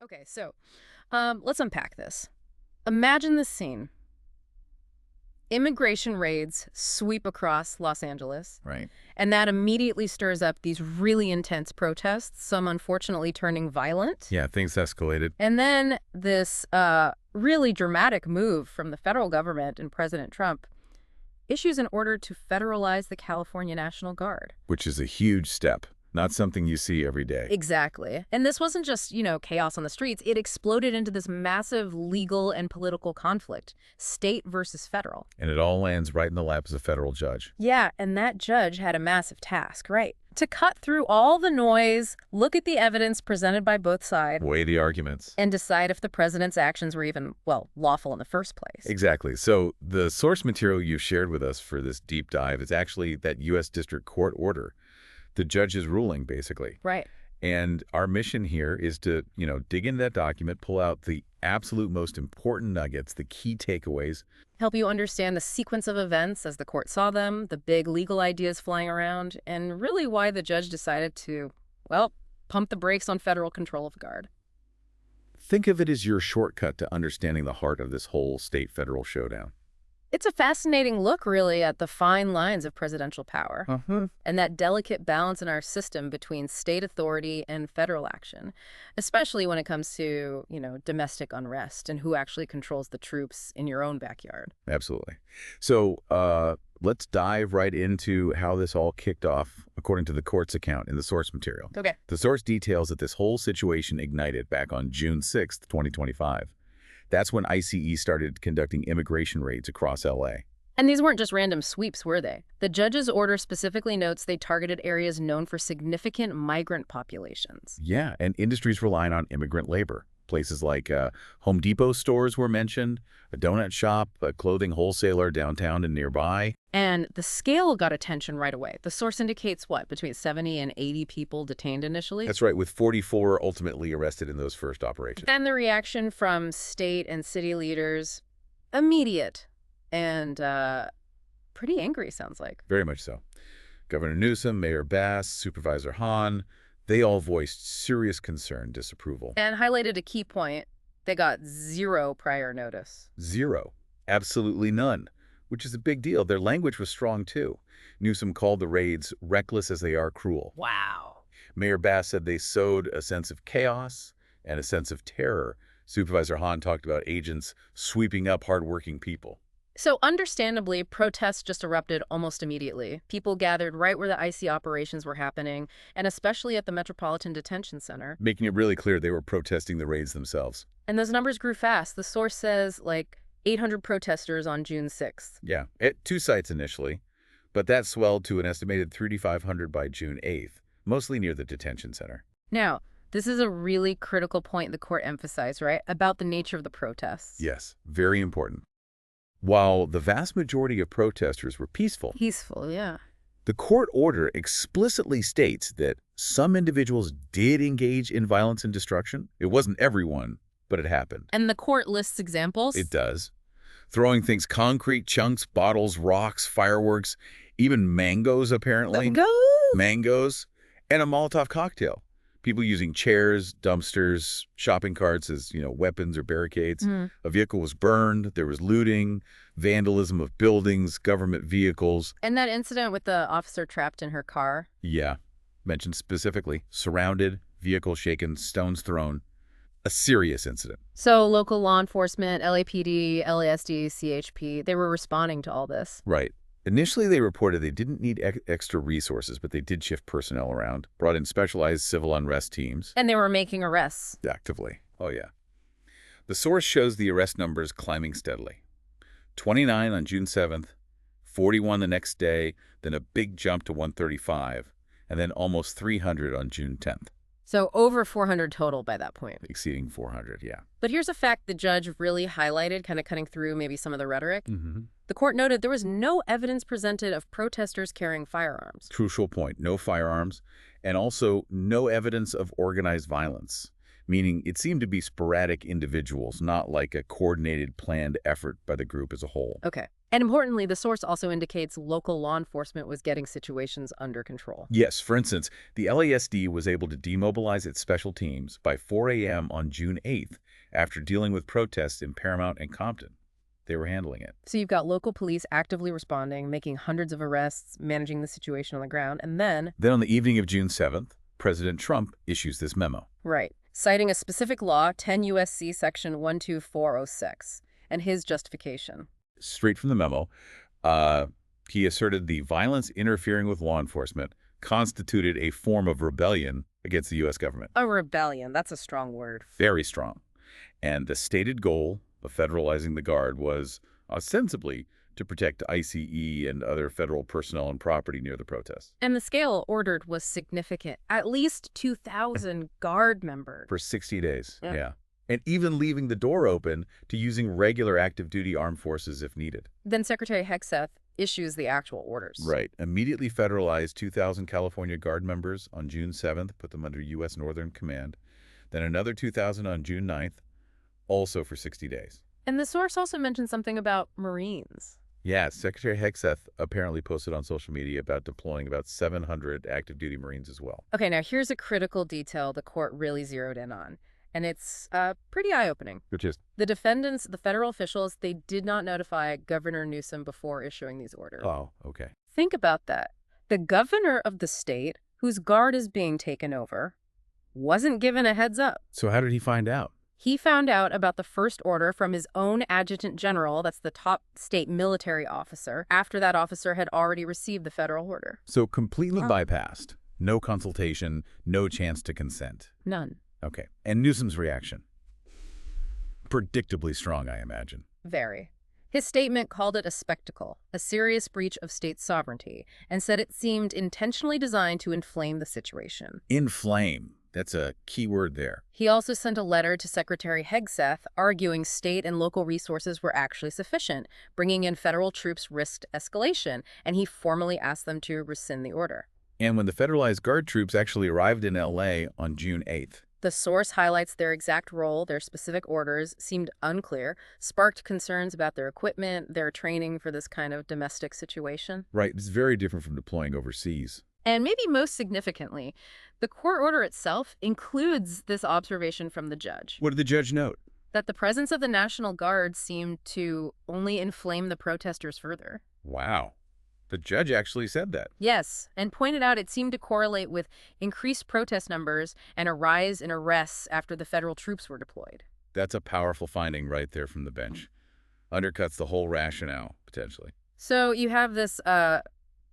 Okay, so let's unpack this. Imagine this scene. Immigration raids sweep across Los Angeles, Right. and that immediately stirs up these really intense protests, some unfortunately turning violent. Yeah, things escalated. And then this really dramatic move from the federal government and President Trump issues an order to federalize the California National Guard. Which is a huge step, not something you see every day. Exactly. And this wasn't just, chaos on the streets. It exploded into this massive legal and political conflict, state versus federal. And it all lands right in the laps of a federal judge. Yeah, and that judge had a massive task, right? To cut through all the noise, look at the evidence presented by both sides, Weigh the arguments. and decide if the president's actions were even, lawful in the first place. Exactly. So the source material you've shared with us for this deep dive is actually that U.S. District Court order, the judge's ruling, basically. Right. And our mission here is to, dig into that document, pull out the absolute most important nuggets, the key takeaways. Help you understand the sequence of events as the court saw them, the big legal ideas flying around, and really why the judge decided to, pump the brakes on federal control of the guard. Think of it as your shortcut to understanding the heart of this whole state-federal showdown. It's a fascinating look, really, at the fine lines of presidential power and that delicate balance in our system between state authority and federal action, especially when it comes to, domestic unrest and who actually controls the troops in your own backyard. Absolutely. So let's dive right into how this all kicked off, according to the court's account in the source material. Okay. The source details that this whole situation ignited back on June 6th, 2025. That's when ICE started conducting immigration raids across L.A. And these weren't just random sweeps, were they? The judge's order specifically notes they targeted areas known for significant migrant populations. Yeah, and industries relying on immigrant labor. Places like Home Depot stores were mentioned, a donut shop, a clothing wholesaler downtown and nearby. And the scale got attention right away. The source indicates, between 70 and 80 people detained initially? That's right, with 44 ultimately arrested in those first operations. And the reaction from state and city leaders, immediate and pretty angry, sounds like. Very much so. Governor Newsom, Mayor Bass, Supervisor Hahn, they all voiced serious concern, disapproval. And highlighted a key point. They got zero prior notice. Zero. Absolutely none. Which is a big deal. Their language was strong, too. Newsom called the raids reckless as they are cruel. Wow. Mayor Bass said they sowed a sense of chaos and a sense of terror. Supervisor Hahn talked about agents sweeping up hardworking people. So understandably, protests just erupted almost immediately. People gathered right where the IC operations were happening, and especially at the Metropolitan Detention Center. Making it really clear they were protesting the raids themselves. And those numbers grew fast. The source says, 800 protesters on June 6th. Yeah, at 2 sites initially, but that swelled to an estimated 3,500 by June 8th, mostly near the detention center. Now, this is a really critical point the court emphasized, right, about the nature of the protests. Yes, very important. While the vast majority of protesters were peaceful, Yeah. the court order explicitly states that some individuals did engage in violence and destruction. It wasn't everyone, but it happened. And the court lists examples? It does. Throwing things, concrete chunks, bottles, rocks, fireworks, even mangoes, apparently. Mangoes, and a Molotov cocktail. People using chairs, dumpsters, shopping carts as, weapons or barricades. A vehicle was burned. There was looting, vandalism of buildings, government vehicles. And that incident with the officer trapped in her car? Yeah, mentioned specifically. Surrounded, vehicle shaken, stones thrown. A serious incident. So local law enforcement, LAPD, LASD, CHP, they were responding to all this. Right. Initially, they reported they didn't need extra resources, but they did shift personnel around, brought in specialized civil unrest teams. And they were making arrests. Actively. Oh, yeah. The source shows the arrest numbers climbing steadily. 29 on June 7th, 41 the next day, then a big jump to 135, and then almost 300 on June 10th. So over 400 total by that point. Exceeding 400, yeah. But here's a fact the judge really highlighted, kind of cutting through maybe some of the rhetoric. Mm-hmm. The court noted there was no evidence presented of protesters carrying firearms. Crucial point. No firearms, and also no evidence of organized violence, meaning it seemed to be sporadic individuals, not like a coordinated, planned effort by the group as a whole. Okay. And importantly, the source also indicates local law enforcement was getting situations under control. Yes, for instance, the LASD was able to demobilize its special teams by 4 a.m. on June 8th after dealing with protests in Paramount and Compton. They were handling it. So you've got local police actively responding, making hundreds of arrests, managing the situation on the ground, and then Then on the evening of June 7th, President Trump issues this memo. right, citing a specific law, 10 U.S.C. section 12406, and his justification. Straight from the memo, he asserted the violence interfering with law enforcement constituted a form of rebellion against the U.S. government. A rebellion, that's a strong word. Very strong. And the stated goal of federalizing the Guard was ostensibly to protect ICE and other federal personnel and property near the protests. And the scale ordered was significant. At least 2,000 Guard members. For 60 days, Yeah. yeah. And even leaving the door open to using regular active duty armed forces if needed. Then Secretary Hegseth issues the actual orders. Right. Immediately federalized 2,000 California Guard members on June 7th, put them under U.S. Northern Command. Then another 2,000 on June 9th, also for 60 days. And the source also mentioned something about Marines. Yeah, Secretary Hegseth apparently posted on social media about deploying about 700 active duty Marines as well. Okay, now here's a critical detail the court really zeroed in on. And it's pretty eye-opening. Which is, The defendants, the federal officials, they did not notify Governor Newsom before issuing these orders. oh, okay. Think about that. The governor of the state, whose guard is being taken over, wasn't given a heads up. So how did he find out? He found out about the first order from his own adjutant general, that's the top state military officer, after that officer had already received the federal order. So completely bypassed. No consultation, no chance to consent. None. Okay. And Newsom's reaction? Predictably strong, I imagine. Very. His statement called it a spectacle, a serious breach of state sovereignty, and said it seemed intentionally designed to inflame the situation. Inflame. That's a key word there. He also sent a letter to Secretary Hegseth arguing state and local resources were actually sufficient. Bringing in federal troops risked escalation, and he formally asked them to rescind the order. And when the federalized Guard troops actually arrived in L.A. on June 8th, The source highlights their exact role, their specific orders seemed unclear, sparked concerns about their equipment, their training for this kind of domestic situation. right, it's very different from deploying overseas. And maybe most significantly, the court order itself includes this observation from the judge, What did the judge note? that the presence of the National Guard seemed to only inflame the protesters further. Wow. The judge actually said that. Yes, and pointed out it seemed to correlate with increased protest numbers and a rise in arrests after the federal troops were deployed. That's a powerful finding right there from the bench. Undercuts the whole rationale, potentially. So you have this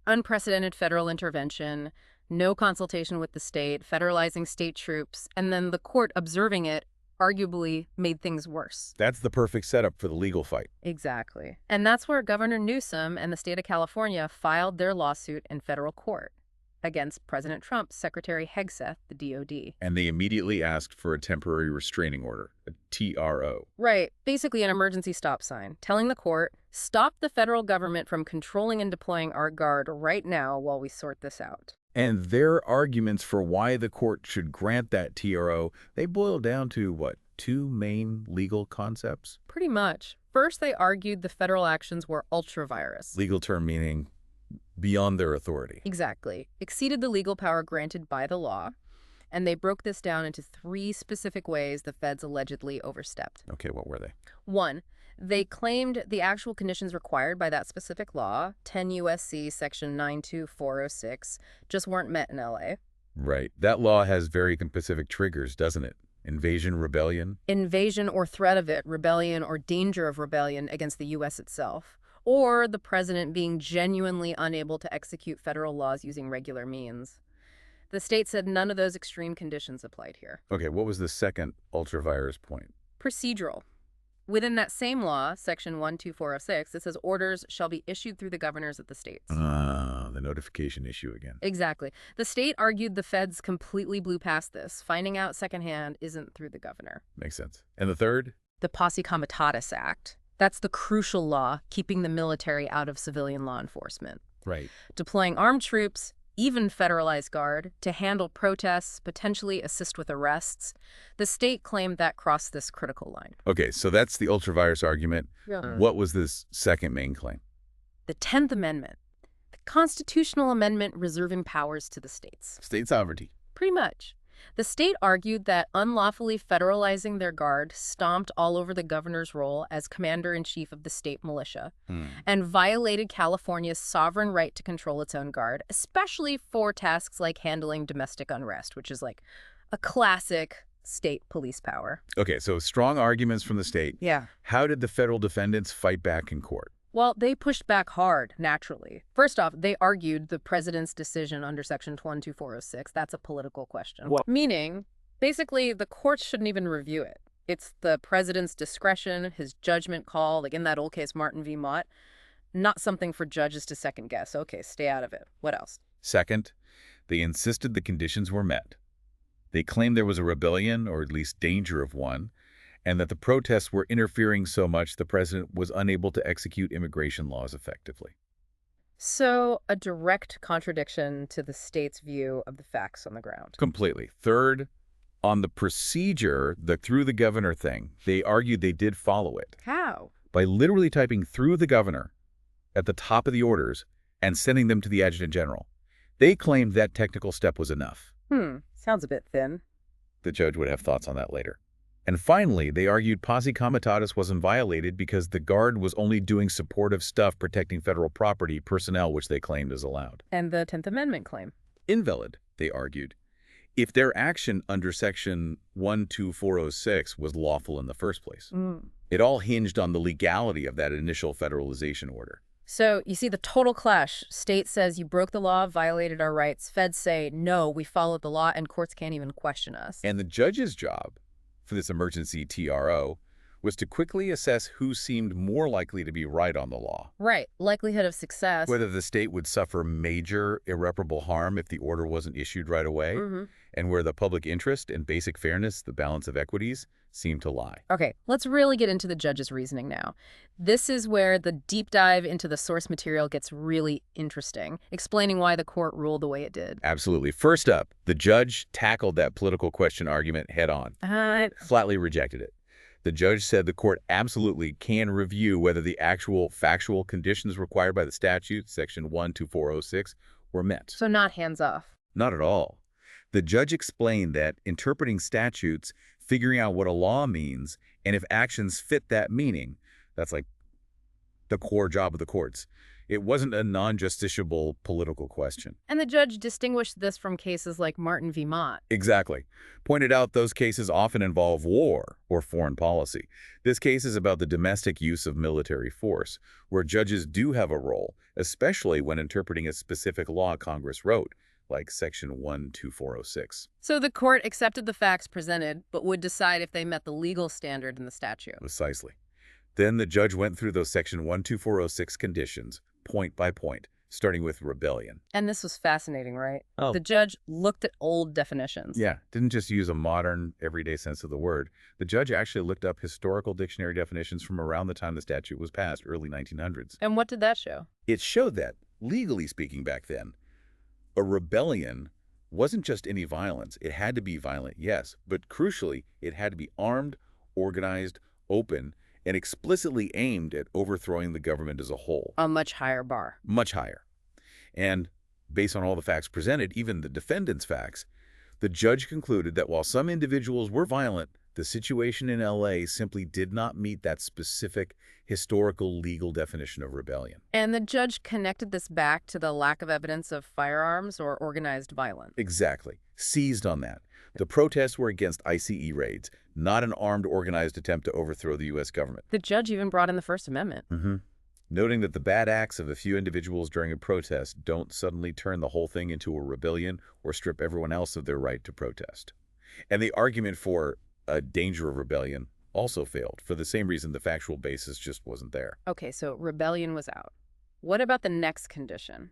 unprecedented federal intervention, no consultation with the state, federalizing state troops, and then the court observing it arguably made things worse. That's the perfect setup for the legal fight. Exactly. And that's where Governor Newsom and the state of California filed their lawsuit in federal court against President Trump's Secretary Hegseth, the DOD. And they immediately asked for a temporary restraining order, a TRO. Right. Basically an emergency stop sign, telling the court, stop the federal government from controlling and deploying our guard right now while we sort this out. And their arguments for why the court should grant that TRO, they boil down to, what, two main legal concepts? Pretty much. First, they argued the federal actions were ultra-virus. Legal term meaning beyond their authority. Exactly. Exceeded the legal power granted by the law. And they broke this down into three specific ways the feds allegedly overstepped. Okay, what were they? One, they claimed the actual conditions required by that specific law, 10 U.S.C. section 92406, just weren't met in L.A. Right. That law has very specific triggers, doesn't it? Invasion, rebellion. Invasion or threat of it, rebellion or danger of rebellion against the U.S. itself, or the president being genuinely unable to execute federal laws using regular means. The state said none of those extreme conditions applied here. Okay, what was the second ultra-virus point? Procedural. Within that same law, section 12406, it says orders shall be issued through the governors of the states. The notification issue again. Exactly. The state argued the feds completely blew past this. Finding out secondhand isn't through the governor. Makes sense. And the third? The Posse Comitatus Act. That's the crucial law keeping the military out of civilian law enforcement. Right. Deploying armed troops, even federalized guard, to handle protests, potentially assist with arrests. The state claimed that crossed this critical line. Okay, so that's the ultra-virus argument. Yeah. What was this second main claim? the 10th Amendment, the constitutional amendment reserving powers to the states. State sovereignty. Pretty much. The state argued that unlawfully federalizing their guard stomped all over the governor's role as commander-in-chief of the state militia and violated California's sovereign right to control its own guard, especially for tasks like handling domestic unrest, which is like a classic state police power. Okay, so strong arguments from the state. Yeah. How did the federal defendants fight back in court? Well, they pushed back hard, naturally. First off, they argued the president's decision under Section 12406, that's a political question. Well, meaning, basically, the courts shouldn't even review it. It's the president's discretion, his judgment call, like in that old case, Martin v. Mott, not something for judges to second guess. Okay, stay out of it. What else? second, they insisted the conditions were met. They claimed there was a rebellion, or at least danger of one, and that the protests were interfering so much the president was unable to execute immigration laws effectively. So, a direct contradiction to the state's view of the facts on the ground. Completely. Third, on the procedure, the through the governor thing, they argued they did follow it. How? By literally typing through the governor at the top of the orders and sending them to the adjutant general. They claimed that technical step was enough. Sounds a bit thin. The judge would have thoughts on that later. And finally, they argued posse comitatus wasn't violated because the guard was only doing supportive stuff protecting federal property, personnel, which they claimed is allowed. And the 10th Amendment claim. Invalid, they argued, if their action under Section 12406 was lawful in the first place. It all hinged on the legality of that initial federalization order. So, you see the total clash. State says you broke the law, violated our rights. Feds say, no, we followed the law, and courts can't even question us. And the judge's job for this emergency TRO was to quickly assess who seemed more likely to be right on the law. Right. Likelihood of success. Whether the state would suffer major irreparable harm if the order wasn't issued right away, and where the public interest and basic fairness, the balance of equities, seemed to lie. Okay, let's really get into the judge's reasoning now. This is where the deep dive into the source material gets really interesting, explaining why the court ruled the way it did. Absolutely. First up, the judge tackled that political question argument head on. Flatly rejected it. The judge said the court absolutely can review whether the actual factual conditions required by the statute, Section 12406, were met. So not hands off. Not at all. The judge explained that interpreting statutes, figuring out what a law means, and if actions fit that meaning, that's like the core job of the courts. It wasn't a non-justiciable political question. And the judge distinguished this from cases like Martin v. Mott. Exactly. Pointed out those cases often involve war or foreign policy. This case is about the domestic use of military force, where judges do have a role, especially when interpreting a specific law Congress wrote, like Section 12406. So the court accepted the facts presented, but would decide if they met the legal standard in the statute. Precisely. Then the judge went through those Section 12406 conditions, point by point, starting with rebellion. And this was fascinating, right? The judge looked at old definitions. Yeah, didn't just use a modern, everyday sense of the word. The judge actually looked up historical dictionary definitions from around the time the statute was passed, early 1900s. And what did that show? It showed that, legally speaking back then, a rebellion wasn't just any violence. It had to be violent, yes, but crucially, it had to be armed, organized, open, and explicitly aimed at overthrowing the government as a whole. A much higher bar. Much higher. And based on all the facts presented, even the defendant's facts, the judge concluded that while some individuals were violent, the situation in L.A. simply did not meet that specific historical legal definition of rebellion. And the judge connected this back to the lack of evidence of firearms or organized violence. Exactly. Seized on that. The protests were against ICE raids, not an armed, organized attempt to overthrow the U.S. government. The judge even brought in the First Amendment. Noting that the bad acts of a few individuals during a protest don't suddenly turn the whole thing into a rebellion or strip everyone else of their right to protest. And the argument for a danger of rebellion also failed, for the same reason the factual basis just wasn't there. Okay, so rebellion was out. What about the next condition?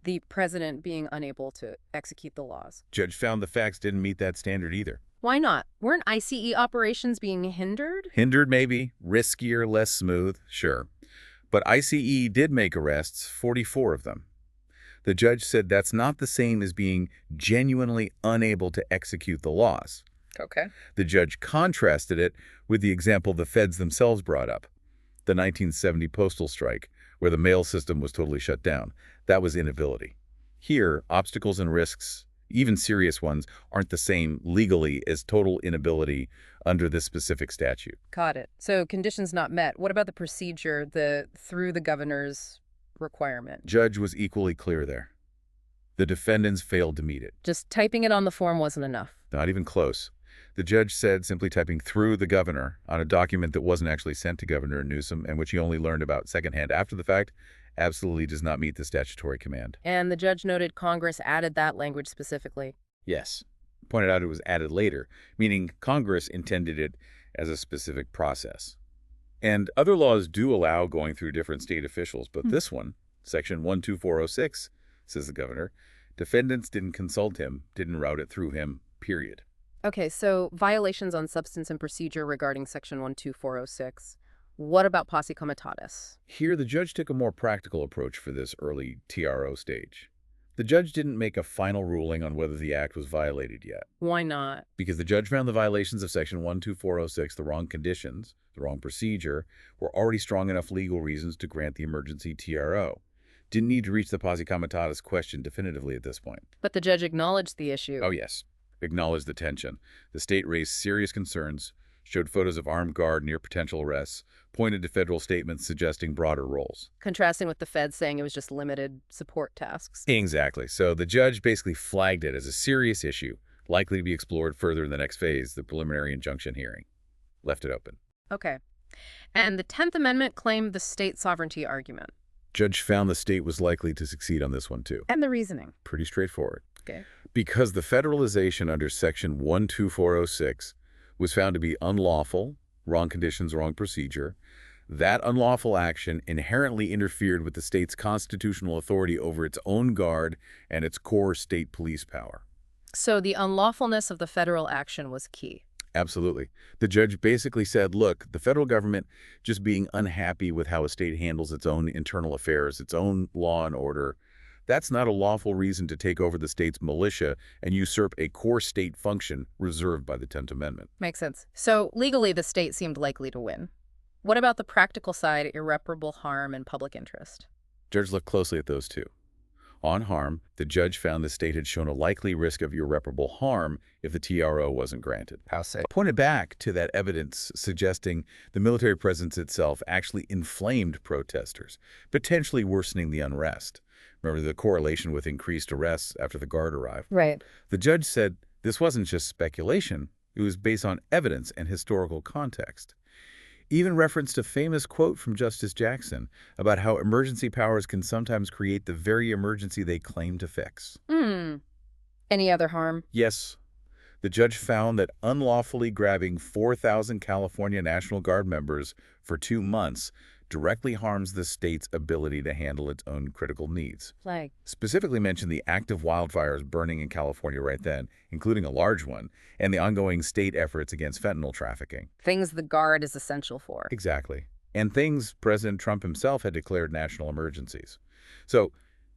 The president being unable to execute the laws. Judge found the facts didn't meet that standard either. Why not? Weren't ICE operations being hindered? Hindered maybe, riskier, less smooth, sure. But ICE did make arrests, 44 of them. The judge said that's not the same as being genuinely unable to execute the laws. Okay. The judge contrasted it with the example the feds themselves brought up, the 1970 postal strike, where the mail system was totally shut down. That was inability. Here, obstacles and risks, even serious ones, aren't the same legally as total inability under this specific statute. Got it. So conditions not met. What about the procedure, through the governor's requirement? Judge was equally clear there. The defendants failed to meet it. Just typing it on the form wasn't enough. Not even close. The judge said simply typing through the governor on a document that wasn't actually sent to Governor Newsom and which he only learned about secondhand after the fact absolutely does not meet the statutory command. And the judge noted Congress added that language specifically. Yes. Pointed out it was added later, meaning Congress intended it as a specific process. And other laws do allow going through different state officials, but this one, Section 12406, says the governor, defendants didn't consult him, didn't route it through him, period. Okay, so violations on substance and procedure regarding Section 12406. What about posse comitatus? Here, the judge took a more practical approach for this early TRO stage. The judge didn't make a final ruling on whether the act was violated yet. Why not? Because the judge found the violations of Section 12406, the wrong conditions, the wrong procedure, were already strong enough legal reasons to grant the emergency TRO. Didn't need to reach the posse comitatus question definitively at this point. But the judge acknowledged the issue. Oh, yes. Acknowledged the tension. The state raised serious concerns, showed photos of armed guard near potential arrests, pointed to federal statements suggesting broader roles. Contrasting with the feds saying it was just limited support tasks. Exactly. So the judge basically flagged it as a serious issue, likely to be explored further in the next phase, the preliminary injunction hearing. Left it open. Okay. And the 10th Amendment claimed the state sovereignty argument. Judge found the state was likely to succeed on this one, too. And the reasoning. Pretty straightforward. Okay. Because the federalization under Section 12406 was found to be unlawful, wrong conditions, wrong procedure, that unlawful action inherently interfered with the state's constitutional authority over its own guard and its core state police power. So the unlawfulness of the federal action was key. Absolutely. The judge basically said, look, the federal government just being unhappy with how a state handles its own internal affairs, its own law and order, that's not a lawful reason to take over the state's militia and usurp a core state function reserved by the 10th Amendment. Makes sense. So legally, the state seemed likely to win. What about the practical side, irreparable harm and public interest? Judge looked closely at those two. On harm, the judge found the state had shown a likely risk of irreparable harm if the TRO wasn't granted. How so? Pointed back to that evidence suggesting the military presence itself actually inflamed protesters, potentially worsening the unrest. Remember the correlation with increased arrests after the guard arrived? Right. The judge said this wasn't just speculation. It was based on evidence and historical context. Even referenced a famous quote from Justice Jackson about how emergency powers can sometimes create the very emergency they claim to fix. Any other harm? Yes. The judge found that unlawfully grabbing 4,000 California National Guard members for 2 months directly harms the state's ability to handle its own critical needs. Like? Specifically mentioned the active wildfires burning in California right then, including a large one, and the ongoing state efforts against fentanyl trafficking. Things the Guard is essential for. Exactly. And things President Trump himself had declared national emergencies. So,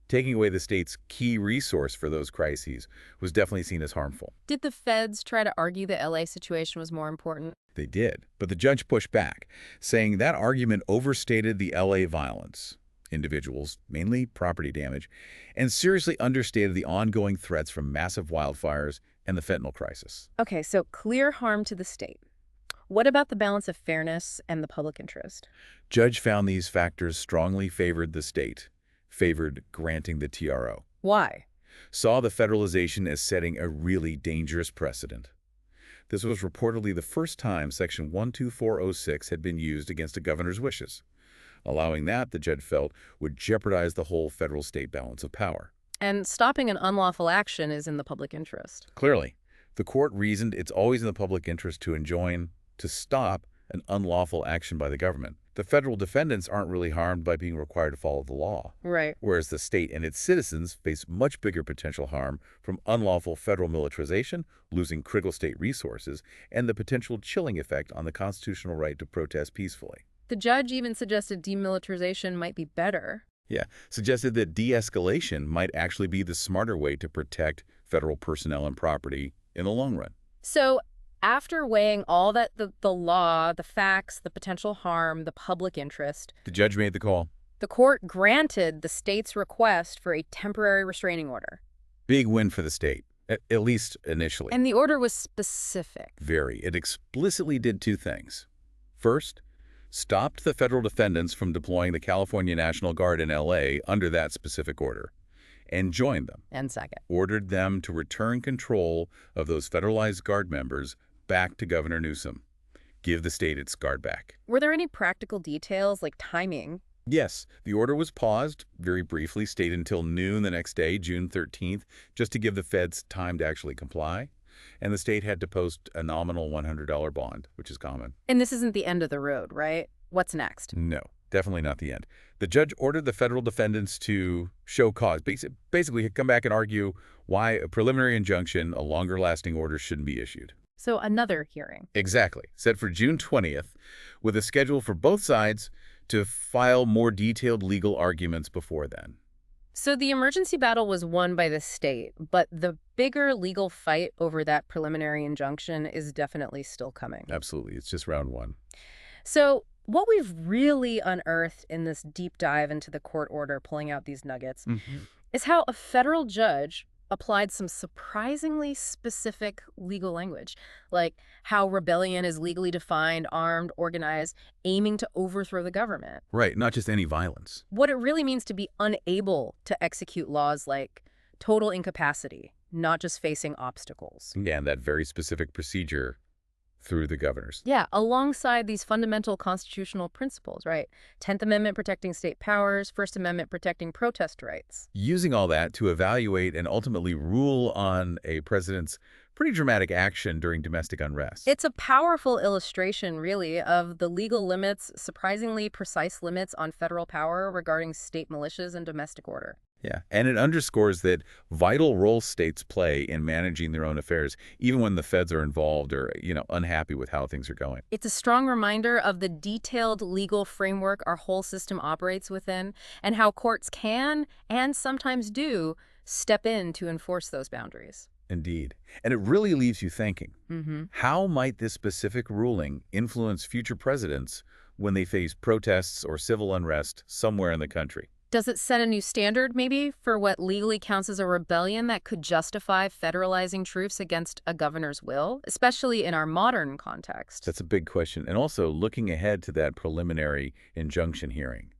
taking away the state's key resource for those crises was definitely seen as harmful. Did the feds try to argue the LA situation was more important? They did, but the judge pushed back, saying that argument overstated the LA violence, individuals, mainly property damage, and seriously understated the ongoing threats from massive wildfires and the fentanyl crisis. Okay, so clear harm to the state. What about the balance of fairness and the public interest? Judge found these factors strongly favored the state, favored granting the TRO. Why? Saw the federalization as setting a really dangerous precedent. This was reportedly the first time Section 12406 had been used against a governor's wishes. Allowing that, the judge felt, would jeopardize the whole federal-state balance of power. And stopping an unlawful action is in the public interest. Clearly, the court reasoned it's always in the public interest to enjoin, to stop, an unlawful action by the government. The federal defendants aren't really harmed by being required to follow the law. Right. Whereas the state and its citizens face much bigger potential harm from unlawful federal militarization, losing critical state resources, and the potential chilling effect on the constitutional right to protest peacefully. The judge even suggested demilitarization might be better. Yeah, suggested that de-escalation might actually be the smarter way to protect federal personnel and property in the long run. So after weighing all that, the law, the facts, the potential harm, the public interest, The judge made the call. The court granted the state's request for a temporary restraining order. Big win for the state, at least initially. And the order was specific. Very. It explicitly did two things. First, stopped the federal defendants from deploying the California National Guard in L.A. under that specific order, and joined them. And second, ordered them to return control of those federalized Guard members back to Governor Newsom. Give the state its Guard back. were there any practical details like timing? Yes, the order was paused, very briefly, stayed until noon the next day, June 13th, just to give the feds time to actually comply. And the state had to post a nominal $100 bond, which is common. And this isn't the end of the road, right? What's next? No, definitely not the end. The judge ordered the federal defendants to show cause, basically come back and argue why a preliminary injunction, a longer-lasting order, shouldn't be issued. So another hearing. Exactly. Set for June 20th, with a schedule for both sides to file more detailed legal arguments before then. So the emergency battle was won by the state, but the bigger legal fight over that preliminary injunction is definitely still coming. Absolutely. It's just round one. So what we've really unearthed in this deep dive into the court order, pulling out these nuggets, is how a federal judge applied some surprisingly specific legal language, like how rebellion is legally defined, armed, organized, aiming to overthrow the government. Right, not just any violence. What it really means to be unable to execute laws like total incapacity, not just facing obstacles. Yeah, and that very specific procedure through the governors. Yeah, alongside these fundamental constitutional principles, right? 10th Amendment protecting state powers, First Amendment protecting protest rights. Using all that to evaluate and ultimately rule on a president's pretty dramatic action during domestic unrest. It's a powerful illustration, really, of the legal limits, surprisingly precise limits on federal power regarding state militias and domestic order. Yeah, and it underscores that vital role states play in managing their own affairs, even when the feds are involved or, unhappy with how things are going. It's a strong reminder of the detailed legal framework our whole system operates within and how courts can, and sometimes do, step in to enforce those boundaries. Indeed. And it really leaves you thinking, how might this specific ruling influence future presidents when they face protests or civil unrest somewhere in the country? Does it set a new standard, maybe, for what legally counts as a rebellion that could justify federalizing troops against a governor's will, especially in our modern context? That's a big question. And also, looking ahead to that preliminary injunction hearing,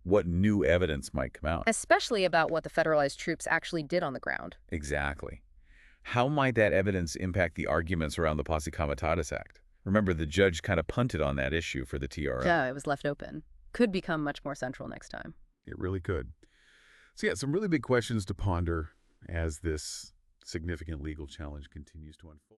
what new evidence might come out? Especially about what the federalized troops actually did on the ground. Exactly. How might that evidence impact the arguments around the Posse Comitatus Act? Remember, the judge kind of punted on that issue for the TRO. Yeah, it was left open. Could become much more central next time. It really could. So yeah, some really big questions to ponder as this significant legal challenge continues to unfold.